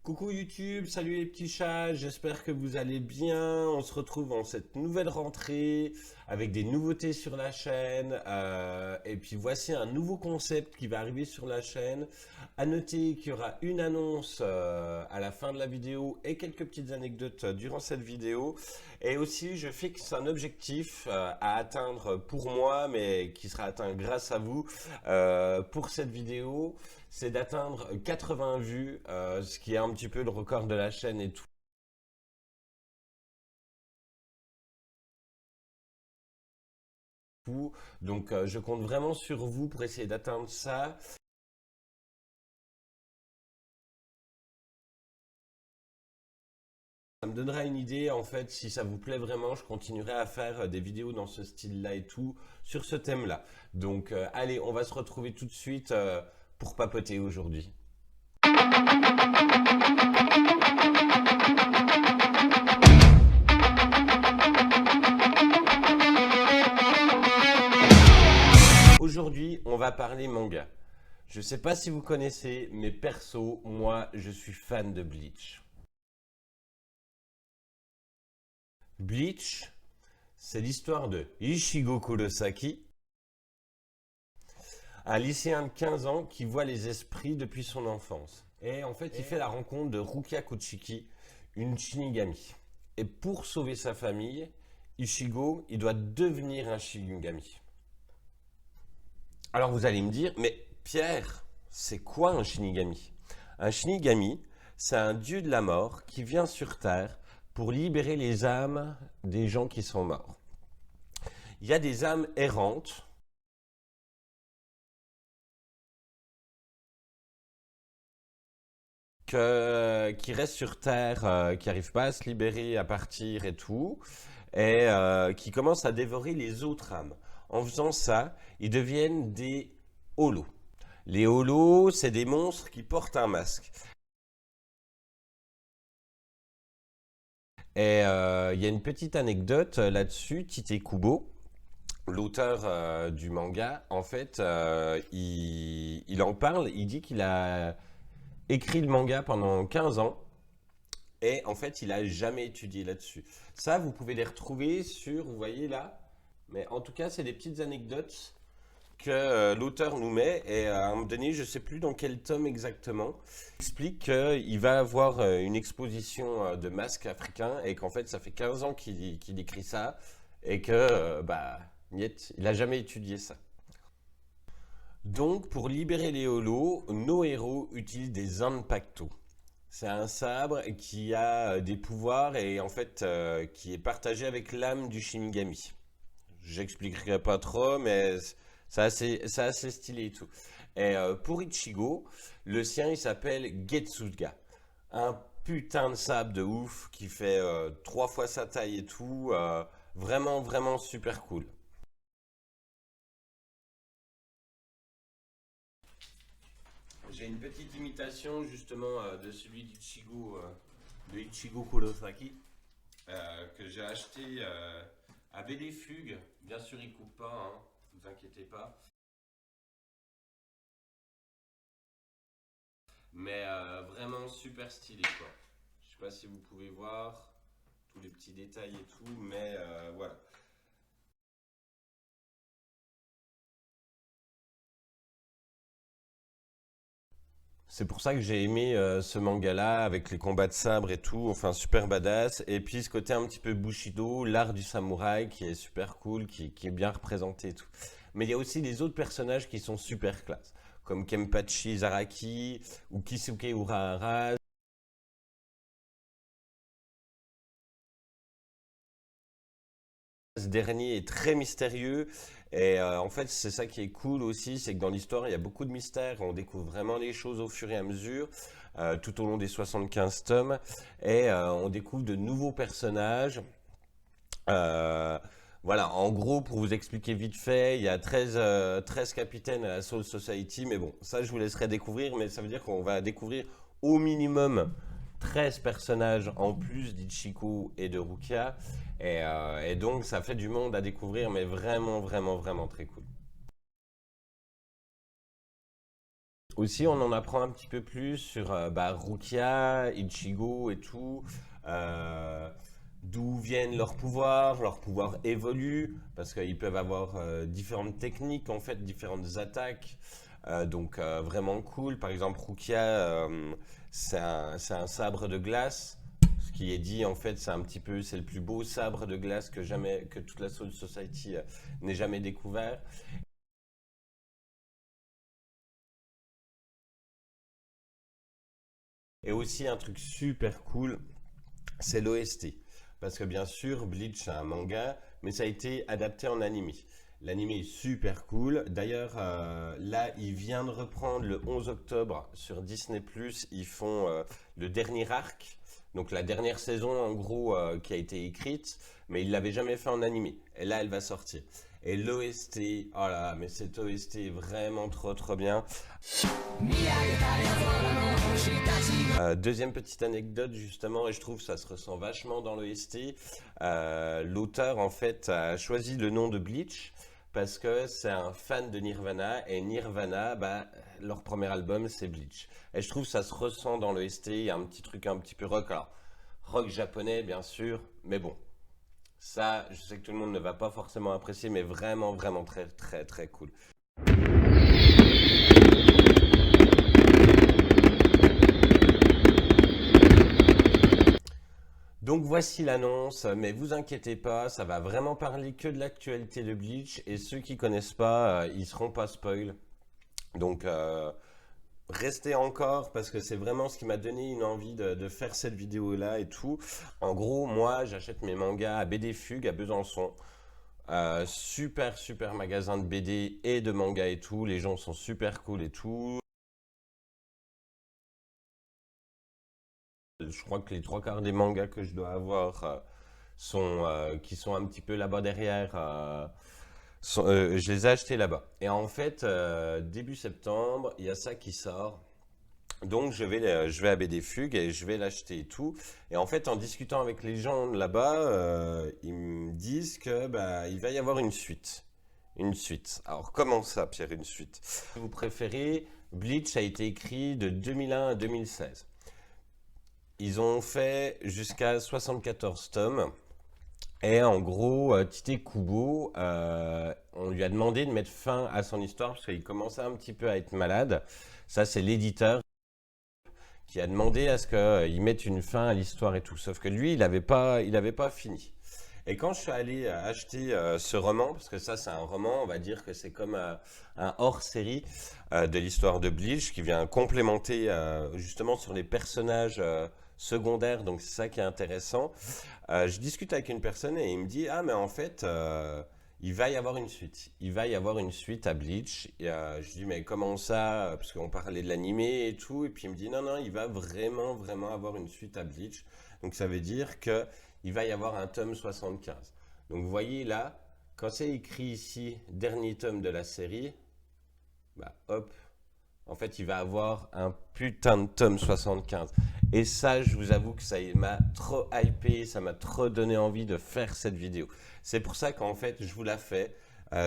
Coucou YouTube, salut les petits chats, j'espère que vous allez bien. On se retrouve en cette nouvelle rentrée avec des nouveautés sur la chaîne. Et puis voici un nouveau concept qui va arriver sur la chaîne. À noter qu'il y aura une annonce à la fin de la vidéo et quelques petites anecdotes durant cette vidéo. Et aussi, je fixe un objectif à atteindre pour moi, mais qui sera atteint grâce à vous pour cette vidéo. C'est d'atteindre 80 vues, ce qui est un petit peu le record de la chaîne et tout. Donc je compte vraiment sur vous pour essayer d'atteindre ça. Ça me donnera une idée, en fait, si ça vous plaît vraiment, je continuerai à faire des vidéos dans ce style-là et tout, sur ce thème-là. Donc allez, on va se retrouver tout de suite pour papoter aujourd'hui. Aujourd'hui, on va parler manga. Je sais pas si vous connaissez, mais perso, moi, je suis fan de Bleach. Bleach, c'est l'histoire de Ichigo Kurosaki, un lycéen de 15 ans qui voit les esprits depuis son enfance. Et en fait, il fait la rencontre de Rukia Kuchiki, une Shinigami. Et pour sauver sa famille, Ichigo, il doit devenir un Shinigami. Alors vous allez me dire, mais Pierre, c'est quoi un Shinigami? Un Shinigami, c'est un dieu de la mort qui vient sur Terre pour libérer les âmes des gens qui sont morts. Il y a des âmes errantes qui restent sur Terre, qui n'arrivent pas à se libérer, à partir et tout, et qui commencent à dévorer les autres âmes. En faisant ça, ils deviennent des holos. Les holos, c'est des monstres qui portent un masque. Et il y a une petite anecdote là-dessus, Tite Kubo, l'auteur du manga, en fait, il en parle, il dit qu'il a écrit le manga pendant 15 ans et en fait, il n'a jamais étudié là-dessus. Ça, vous pouvez les retrouver sur, vous voyez là, mais en tout cas, c'est des petites anecdotes que l'auteur nous met et à un moment donné, je ne sais plus dans quel tome exactement, il explique qu'il va avoir une exposition de masques africains et qu'en fait, ça fait 15 ans qu'il écrit ça et que, niet, il n'a jamais étudié ça. Donc, pour libérer les holos, nos héros utilisent des Zanpakuto. C'est un sabre qui a des pouvoirs et en fait qui est partagé avec l'âme du Shinigami. J'expliquerai pas trop, mais c'est assez stylé et tout. Et pour Ichigo, le sien il s'appelle Getsuga. Un putain de sabre de ouf qui fait 3 fois sa taille et tout. Vraiment, vraiment super cool. J'ai une petite imitation justement de celui d'Ichigo, de Ichigo Kurosaki, que j'ai acheté à BD Fugue. Bien sûr, il coupe pas, hein, vous inquiétez pas. Mais vraiment super stylé quoi. Je sais pas si vous pouvez voir tous les petits détails et tout, mais voilà. C'est pour ça que j'ai aimé ce manga-là, avec les combats de sabre et tout, enfin super badass. Et puis ce côté un petit peu Bushido, l'art du samouraï qui est super cool, qui est bien représenté et tout. Mais il y a aussi des autres personnages qui sont super classe, comme Kenpachi Zaraki ou Kisuke Urahara. Ce dernier est très mystérieux et en fait c'est ça qui est cool aussi, c'est que dans l'histoire il y a beaucoup de mystères, on découvre vraiment les choses au fur et à mesure tout au long des 75 tomes et on découvre de nouveaux personnages. Euh, voilà, en gros pour vous expliquer vite fait, il y a 13 capitaines à la Soul Society, mais bon ça je vous laisserai découvrir, mais ça veut dire qu'on va découvrir au minimum 13 personnages en plus d'Ichiko et de Rukia. Et donc, ça fait du monde à découvrir, mais vraiment, vraiment, vraiment très cool. Aussi, on en apprend un petit peu plus sur Rukia, Ichigo et tout. euh, D'où viennent leurs pouvoirs évoluent, parce qu'ils peuvent avoir différentes techniques, en fait, différentes attaques. Vraiment cool. Par exemple, Rukia, c'est un sabre de glace. Ce qui est dit, en fait, c'est le plus beau sabre de glace que toute la Soul Society n'ait jamais découvert. Et aussi un truc super cool, c'est l'OST. Parce que bien sûr, Bleach, c'est un manga, mais ça a été adapté en anime. L'anime est super cool. D'ailleurs, là, il vient de reprendre le 11 octobre sur Disney+. Ils font le dernier arc, donc la dernière saison en gros qui a été écrite, mais ils l'avaient jamais fait en anime. Et là, elle va sortir. Et l'OST, oh là, mais cet OST est vraiment trop trop bien. Deuxième petite anecdote justement, et je trouve que ça se ressent vachement dans l'OST. L'auteur en fait a choisi le nom de Bleach parce que c'est un fan de Nirvana et Nirvana, leur premier album c'est Bleach. Et je trouve que ça se ressent dans l'OST, il y a un petit truc un petit peu rock. Alors, rock japonais bien sûr, mais bon, ça je sais que tout le monde ne va pas forcément apprécier, mais vraiment vraiment très très très cool. Donc voici l'annonce, mais vous inquiétez pas, ça va vraiment parler que de l'actualité de Bleach et ceux qui connaissent pas, ils seront pas spoil. Donc restez encore parce que c'est vraiment ce qui m'a donné une envie de faire cette vidéo là et tout. En gros, moi j'achète mes mangas à BD Fugue à Besançon. Super super magasin de BD et de manga et tout, les gens sont super cool et tout. Je crois que les trois quarts des mangas que je dois avoir qui sont un petit peu là-bas derrière. Je les ai achetés là-bas. Et en fait, début septembre, il y a ça qui sort. Donc je vais à BD Fugue et je vais l'acheter et tout. Et en fait, en discutant avec les gens là-bas, ils me disent que il va y avoir une suite. Une suite. Alors comment ça, Pierre, une suite? Vous préférez, Bleach a été écrit de 2001 à 2016. Ils ont fait jusqu'à 74 tomes. Et en gros, Tite Kubo, on lui a demandé de mettre fin à son histoire parce qu'il commençait un petit peu à être malade. Ça, c'est l'éditeur qui a demandé à ce qu'il mette une fin à l'histoire et tout. Sauf que lui, il avait pas fini. Et quand je suis allé acheter ce roman, parce que ça c'est un roman, on va dire que c'est comme un hors-série de l'histoire de Bleach qui vient complémenter justement sur les personnages secondaires, donc c'est ça qui est intéressant. Je discute avec une personne et il me dit, ah mais en fait, il va y avoir une suite. Il va y avoir une suite à Bleach. Et, je dis, mais comment ça? Parce qu'on parlait de l'animé et tout. Et puis il me dit, non, non, il va vraiment, vraiment avoir une suite à Bleach. Donc ça veut dire que il va y avoir un tome 75. Donc vous voyez là, quand c'est écrit ici, dernier tome de la série, hop, en fait, il va avoir un putain de tome 75. Et ça, je vous avoue que ça m'a trop hypé, ça m'a trop donné envie de faire cette vidéo. C'est pour ça qu'en fait, je vous la fais.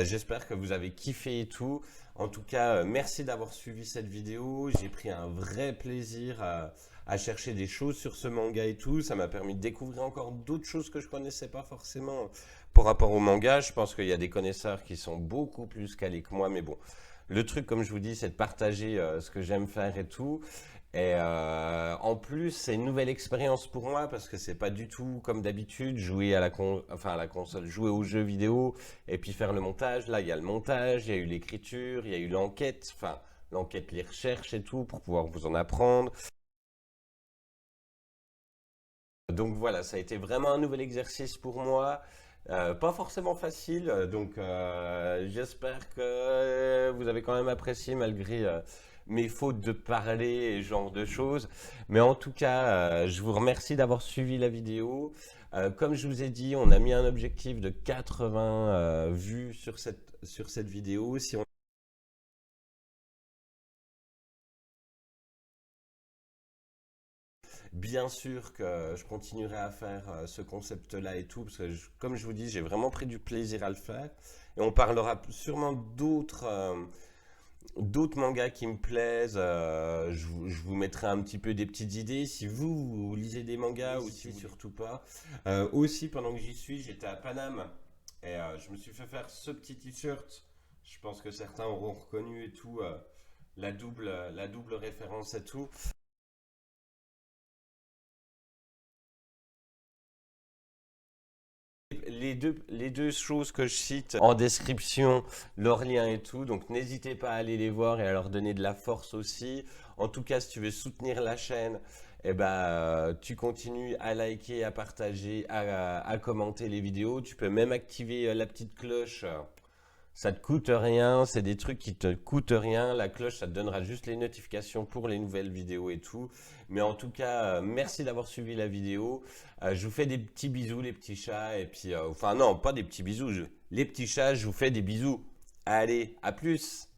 J'espère que vous avez kiffé et tout. En tout cas, merci d'avoir suivi cette vidéo. J'ai pris un vrai plaisir à chercher des choses sur ce manga et tout. Ça m'a permis de découvrir encore d'autres choses que je connaissais pas forcément par rapport au manga. Je pense qu'il y a des connaisseurs qui sont beaucoup plus calés que moi, mais bon. Le truc, comme je vous dis, c'est de partager ce que j'aime faire et tout. Et en plus, c'est une nouvelle expérience pour moi parce que c'est pas du tout comme d'habitude jouer à la console, jouer aux jeux vidéo et puis faire le montage. Là, il y a le montage, il y a eu l'écriture, il y a eu l'enquête, enfin l'enquête, les recherches et tout pour pouvoir vous en apprendre. Donc voilà, ça a été vraiment un nouvel exercice pour moi. Pas forcément facile, j'espère que vous avez quand même apprécié malgré mes fautes de parler et ce genre de choses. Mais en tout cas, je vous remercie d'avoir suivi la vidéo. Comme je vous ai dit, on a mis un objectif de 80 vues sur cette vidéo. Si on Bien sûr que je continuerai à faire ce concept-là et tout, parce que comme je vous dis, j'ai vraiment pris du plaisir à le faire. Et on parlera sûrement d'autres d'autres mangas qui me plaisent. Je vous mettrai un petit peu des petites idées. Si vous lisez des mangas ou si surtout pas. Aussi, pendant que j'y suis, j'étais à Paname et je me suis fait faire ce petit t-shirt. Je pense que certains auront reconnu et tout, la double référence et tout. Les deux choses que je cite en description, leurs liens et tout, donc n'hésitez pas à aller les voir et à leur donner de la force aussi. En tout cas, si tu veux soutenir la chaîne, eh ben, tu continues à liker, à partager, à commenter les vidéos. Tu peux même activer la petite cloche. Ça te coûte rien, c'est des trucs qui te coûtent rien. La cloche, ça te donnera juste les notifications pour les nouvelles vidéos et tout. Mais en tout cas, merci d'avoir suivi la vidéo. Je vous fais des petits bisous, les petits chats. Et puis, enfin, non, pas des petits bisous. Les petits chats, je vous fais des bisous. Allez, à plus!